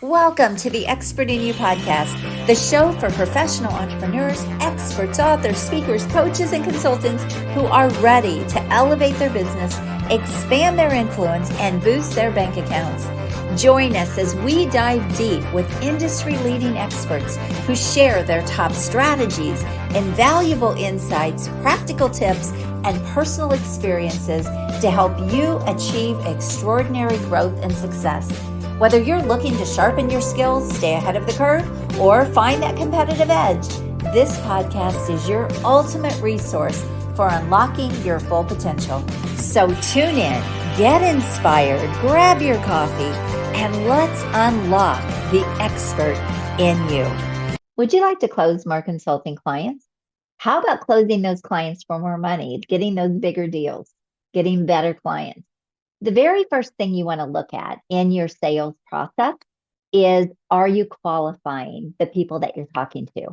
Welcome to the Expert in You podcast, the show for professional entrepreneurs, experts, authors, speakers, coaches, and consultants who are ready to elevate their business, expand their influence, and boost their bank accounts. Join us as we dive deep with industry-leading experts who share their top strategies, invaluable insights, practical tips, and personal experiences to help you achieve extraordinary growth and success. Whether you're looking to sharpen your skills, stay ahead of the curve, or find that competitive edge, this podcast is your ultimate resource for unlocking your full potential. So tune in, get inspired, grab your coffee, and let's unlock the expert in you. Would you like to close more consulting clients? How about closing those clients for more money, getting those bigger deals, getting better clients? The very first thing you want to look at in your sales process is, are you qualifying the people that you're talking to?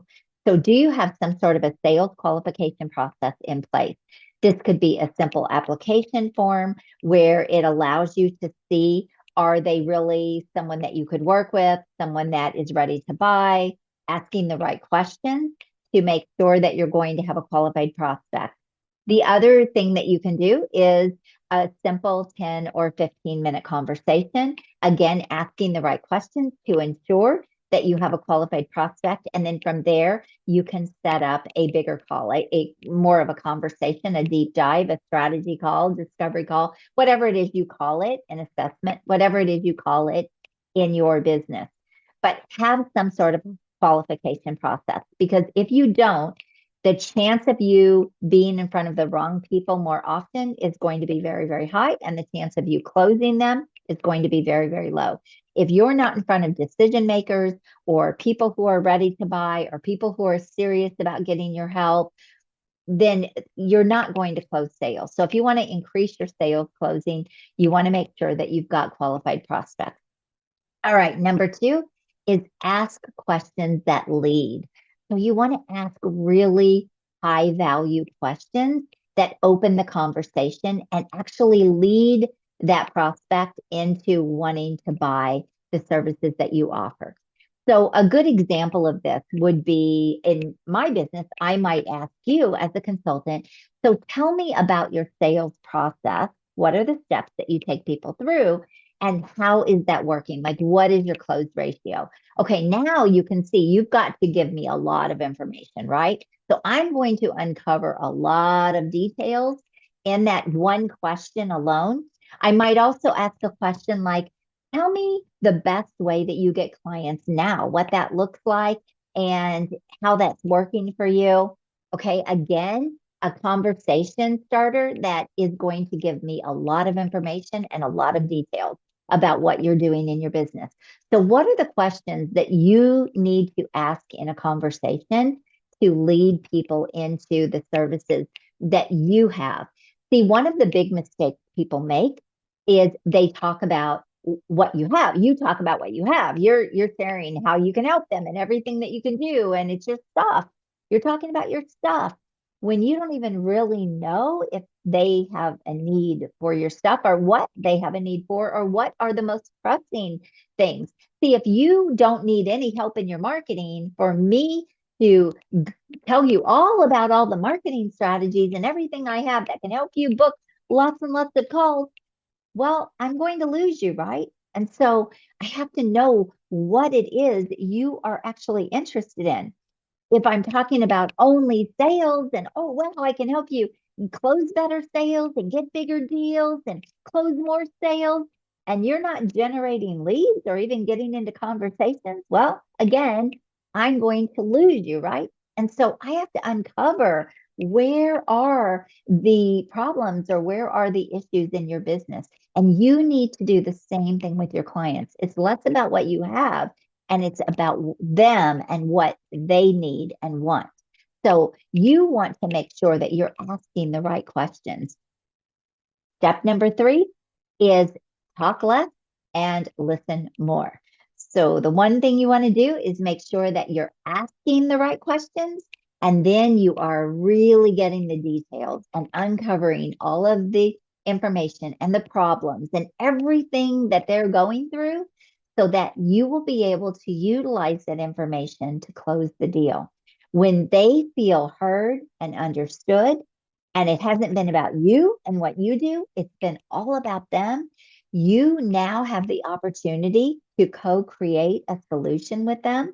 So do you have some sort of a sales qualification process in place? This could be a simple application form where it allows you to see, are they really someone that you could work with, someone that is ready to buy, asking the right questions to make sure that you're going to have a qualified prospect. The other thing that you can do is a simple 10 or 15-minute conversation, again, asking the right questions to ensure that you have a qualified prospect. And then from there, you can set up a bigger call, a more of a conversation, a deep dive, a strategy call, discovery call, whatever it is you call it, an assessment, whatever it is you call it in your business. But have some sort of qualification process, because if you don't, the chance of you being in front of the wrong people more often is going to be very, very high. And the chance of you closing them is going to be very, very low. If you're not in front of decision makers or people who are ready to buy or people who are serious about getting your help, then you're not going to close sales. So if you want to increase your sales closing, you want to make sure that you've got qualified prospects. All right, number 2 is ask questions that lead. So you want to ask really high value questions that open the conversation and actually lead that prospect into wanting to buy the services that you offer. So a good example of this would be in my business, I might ask you as a consultant, so tell me about your sales process. What are the steps that you take people through? And how is that working? Like, what is your close ratio? Okay, now you can see you've got to give me a lot of information, right? So I'm going to uncover a lot of details in that one question alone. I might also ask a question like, tell me the best way that you get clients now, what that looks like, and how that's working for you. Okay, again, a conversation starter that is going to give me a lot of information and a lot of details about what you're doing in your business. So what are the questions that you need to ask in a conversation to lead people into the services that you have? See, one of the big mistakes people make is they talk about what you have. You talk about what you have. You're sharing how you can help them and everything that you can do, and it's your stuff. You're talking about your stuff when you don't even really know if they have a need for your stuff or what they have a need for or what are the most pressing things. See, if you don't need any help in your marketing, for me to tell you all about all the marketing strategies and everything I have that can help you book lots and lots of calls, well, I'm going to lose you, right? And so I have to know what it is you are actually interested in. If I'm talking about only sales and, oh, well, I can help you close better sales and get bigger deals and close more sales, and you're not generating leads or even getting into conversations, well, again, I'm going to lose you, right? And so I have to uncover, where are the problems or where are the issues in your business? And you need to do the same thing with your clients. It's less about what you have and it's about them and what they need and want. So you want to make sure that you're asking the right questions. Step number 3 is talk less and listen more. So the one thing you want to do is make sure that you're asking the right questions, and then you are really getting the details and uncovering all of the information and the problems and everything that they're going through, so that you will be able to utilize that information to close the deal. When they feel heard and understood, and it hasn't been about you and what you do, it's been all about them, you now have the opportunity to co-create a solution with them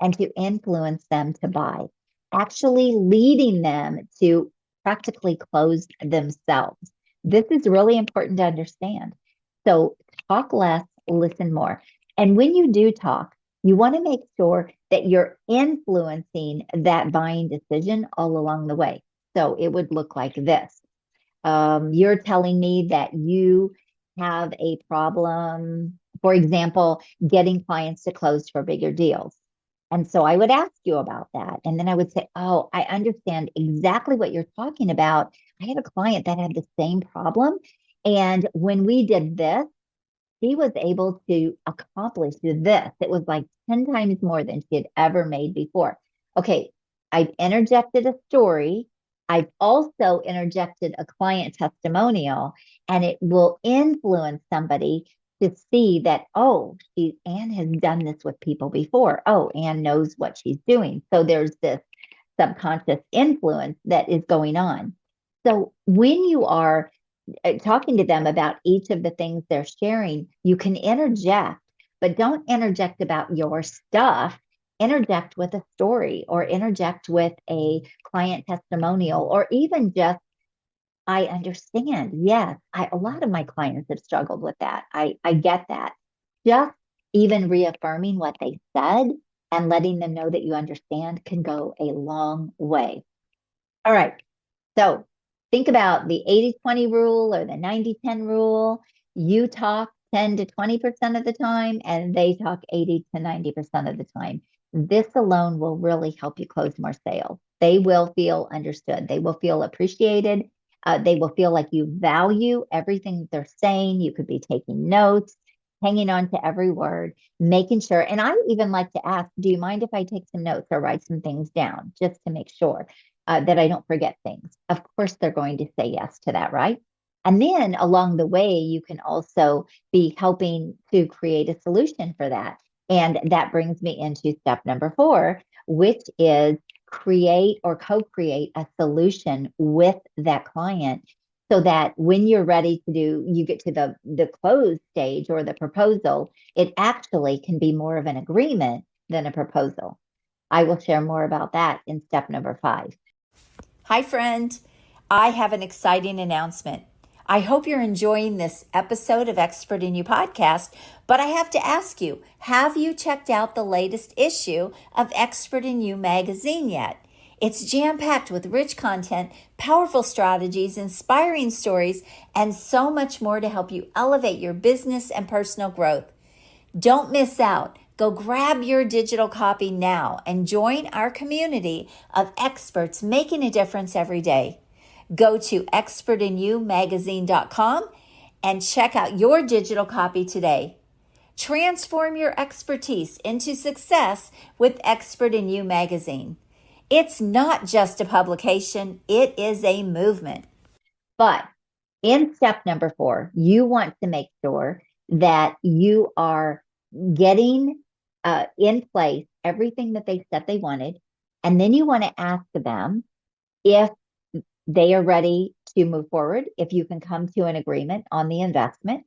and to influence them to buy, actually leading them to practically close themselves. This is really important to understand. So talk less, listen more. And when you do talk, you want to make sure that you're influencing that buying decision all along the way. So it would look like this. You're telling me that you have a problem, for example, getting clients to close for bigger deals. And so I would ask you about that. And then I would say, oh, I understand exactly what you're talking about. I had a client that had the same problem. And when we did this, she was able to accomplish this. It was like 10 times more than she had ever made before. Okay, I've interjected a story. I've also interjected a client testimonial, and it will influence somebody to see that, oh, Ann has done this with people before. Oh, Ann knows what she's doing. So there's this subconscious influence that is going on. So when you are talking to them about each of the things they're sharing, you can interject, but don't interject about your stuff. Interject with a story or interject with a client testimonial, or even just, I understand. Yes, a lot of my clients have struggled with that. I get that. Just even reaffirming what they said and letting them know that you understand can go a long way. All right. So think about the 80-20 rule or the 90-10 rule. You talk 10 to 20% of the time, and they talk 80 to 90% of the time. This alone will really help you close more sales. They will feel understood. They will feel appreciated. They will feel like you value everything that they're saying. You could be taking notes, hanging on to every word, making sure. And I even like to ask, do you mind if I take some notes or write some things down just to make sure that I don't forget things? Of course, they're going to say yes to that, right? And then along the way, you can also be helping to create a solution for that. And that brings me into step number 4, which is create or co-create a solution with that client, so that when you're ready to you get to the close stage or the proposal, it actually can be more of an agreement than a proposal. I will share more about that in step number 5. Hi, friend. I have an exciting announcement. I hope you're enjoying this episode of Expert in You podcast, but I have to ask you, have you checked out the latest issue of Expert in You magazine yet? It's jam-packed with rich content, powerful strategies, inspiring stories, and so much more to help you elevate your business and personal growth. Don't miss out. Go grab your digital copy now and join our community of experts making a difference every day. Go to expertinyoumagazine.com and check out your digital copy today. Transform your expertise into success with Expert in You magazine. It's not just a publication, it is a movement. But in step number 4, you want to make sure that you are getting in place everything that they said they wanted. And then you want to ask them if they are ready to move forward, if you can come to an agreement on the investment.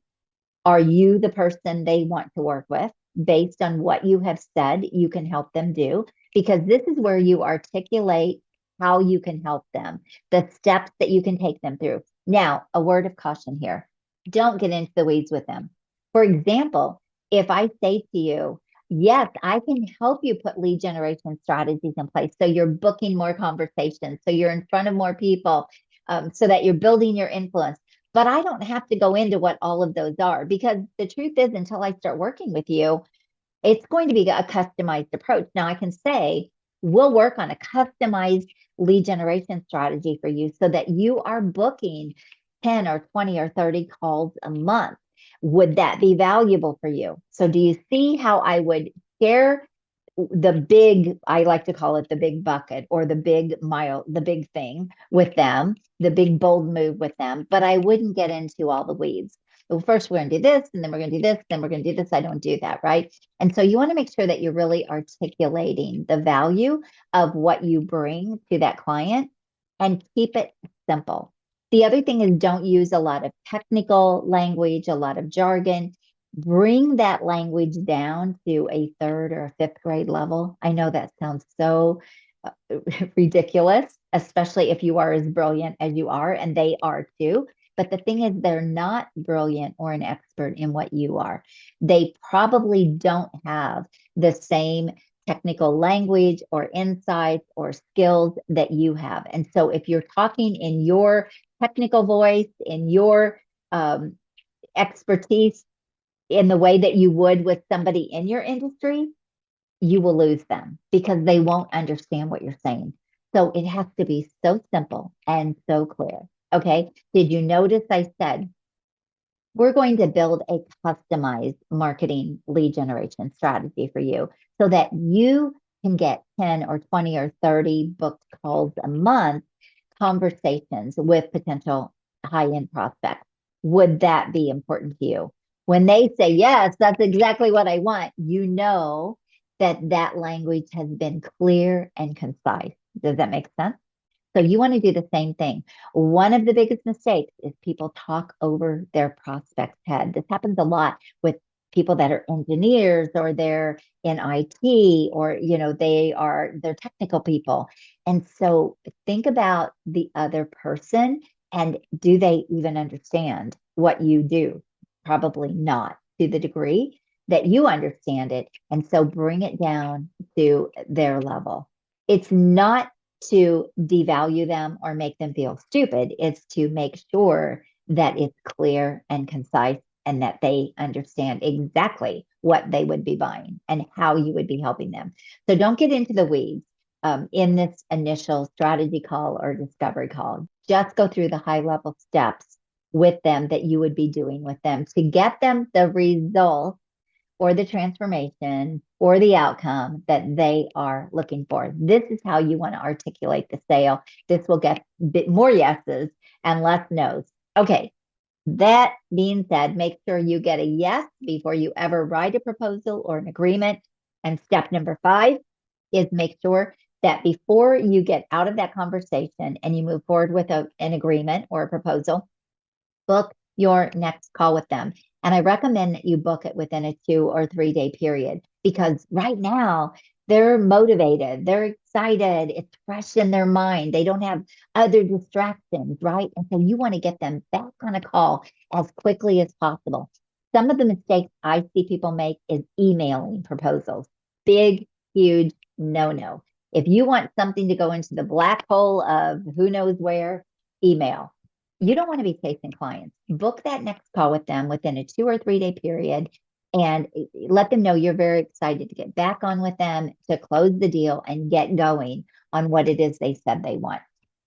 Are you the person they want to work with based on what you have said you can help them do? Because this is where you articulate how you can help them, the steps that you can take them through. Now, a word of caution here. Don't get into the weeds with them. For example, if I say to you, yes, I can help you put lead generation strategies in place, so you're booking more conversations, so you're in front of more people, so that you're building your influence. But I don't have to go into what all of those are, because the truth is, until I start working with you, it's going to be a customized approach. Now I can say, we'll work on a customized lead generation strategy for you so that you are booking 10 or 20 or 30 calls a month. Would that be valuable for you? So do you see how I would share the big, I like to call it the big bucket, or the big thing with them, the big bold move with them, but I wouldn't get into all the weeds. well, first we're going to do this, and then we're going to do this, then we're going to do this. I don't do that, right? And so you want to make sure that you're really articulating the value of what you bring to that client and keep it simple. The other thing is don't use a lot of technical language, a lot of jargon. Bring that language down to a third or a fifth grade level. I know that sounds so ridiculous, especially if you are as brilliant as you are, and they are too. But the thing is, they're not brilliant or an expert in what you are. They probably don't have the same technical language or insights or skills that you have. And so if you're talking in your technical voice, in your expertise, in the way that you would with somebody in your industry, you will lose them because they won't understand what you're saying. So it has to be so simple and so clear. Okay. Did you notice I said we're going to build a customized marketing lead generation strategy for you so that you can get 10 or 20 or 30 booked calls a month, conversations with potential high-end prospects? Would that be important to you? When they say, yes, that's exactly what I want, you know that that language has been clear and concise. Does that make sense? So you want to do the same thing. One of the biggest mistakes is people talk over their prospect's head. This happens a lot with people that are engineers or they're in IT or they're technical people. And so think about the other person and do they even understand what you do? Probably not to the degree that you understand it. And so bring it down to their level. It's not to devalue them or make them feel stupid. It's to make sure that it's clear and concise and that they understand exactly what they would be buying and how you would be helping them. So don't get into the weeds in this initial strategy call or discovery call. Just go through the high level steps with them that you would be doing with them to get them the result or the transformation or the outcome that they are looking for. This is how you want to articulate the sale. This will get a bit more yeses and less nos. Okay. That being said, make sure you get a yes before you ever write a proposal or an agreement. And step number 5 is make sure that before you get out of that conversation and you move forward with an agreement or a proposal, book your next call with them. And I recommend that you book it within a 2 or 3 day period because right now they're motivated, they're excited, it's fresh in their mind. They don't have other distractions, right? And so you want to get them back on a call as quickly as possible. Some of the mistakes I see people make is emailing proposals. Big, huge no. If you want something to go into the black hole of who knows where, email. You don't want to be chasing clients. Book that next call with them within a 2 or 3 day period and let them know you're very excited to get back on with them to close the deal and get going on what it is they said they want.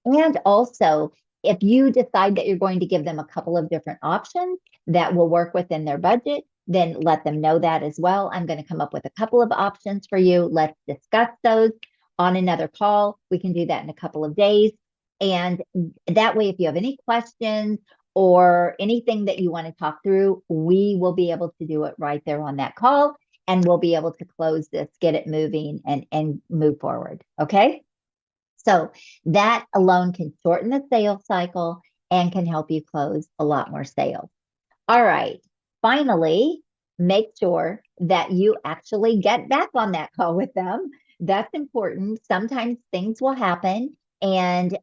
And also, if you decide that you're going to give them a couple of different options that will work within their budget, then let them know that as well. I'm going to come up with a couple of options for you. Let's discuss those on another call. We can do that in a couple of days. And that way, if you have any questions or anything that you want to talk through, we will be able to do it right there on that call. And we'll be able to close this, get it moving and move forward. Okay. So that alone can shorten the sales cycle and can help you close a lot more sales. All right. Finally, make sure that you actually get back on that call with them. That's important. Sometimes things will happen and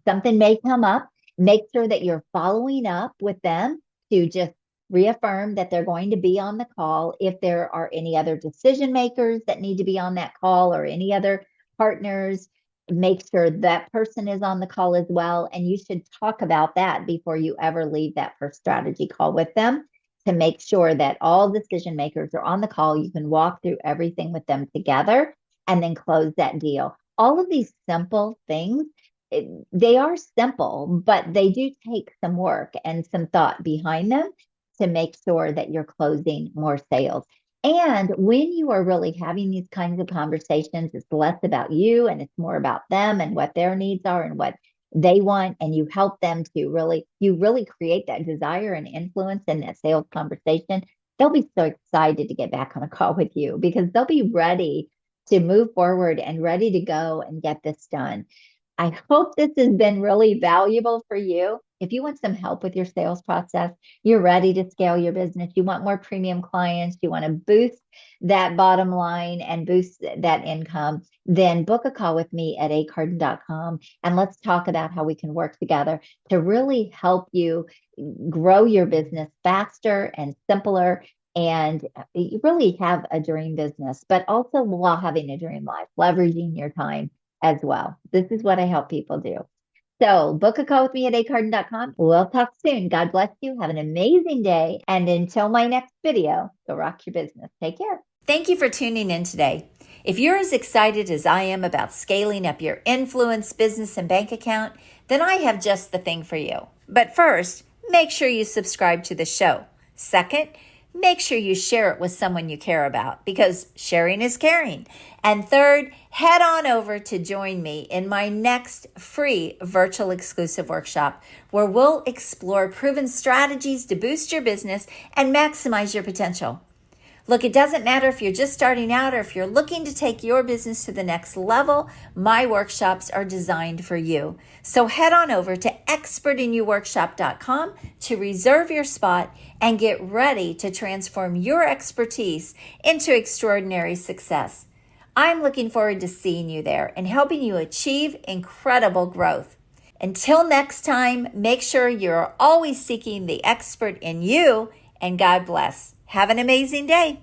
something may come up. Make sure that you're following up with them to just reaffirm that they're going to be on the call. If there are any other decision makers that need to be on that call or any other partners, make sure that person is on the call as well. And you should talk about that before you ever leave that first strategy call with them to make sure that all decision makers are on the call. You can walk through everything with them together and then close that deal. All of these simple things, they are simple, but they do take some work and some thought behind them to make sure that you're closing more sales. And when you are really having these kinds of conversations, it's less about you and it's more about them and what their needs are and what they want, and you help them to you really create that desire and influence in that sales conversation, they'll be so excited to get back on a call with you because they'll be ready to move forward and ready to go and get this done. I hope this has been really valuable for you. If you want some help with your sales process, you're ready to scale your business, you want more premium clients, you want to boost that bottom line and boost that income, then book a call with me at acarden.com and let's talk about how we can work together to really help you grow your business faster and simpler and you really have a dream business, but also while having a dream life, leveraging your time as well. This is what I help people do. So book a call with me at acarden.com. We'll talk soon. God bless you. Have an amazing day. And until my next video, go rock your business. Take care. Thank you for tuning in today. If you're as excited as I am about scaling up your influence, business, and bank account, then I have just the thing for you. But first, make sure you subscribe to the show. Second, make sure you share it with someone you care about because sharing is caring. And third, head on over to join me in my next free virtual exclusive workshop where we'll explore proven strategies to boost your business and maximize your potential. Look, it doesn't matter if you're just starting out or if you're looking to take your business to the next level, my workshops are designed for you. So head on over to expertinyouworkshop.com to reserve your spot and get ready to transform your expertise into extraordinary success. I'm looking forward to seeing you there and helping you achieve incredible growth. Until next time, make sure you're always seeking the expert in you, and God bless. Have an amazing day.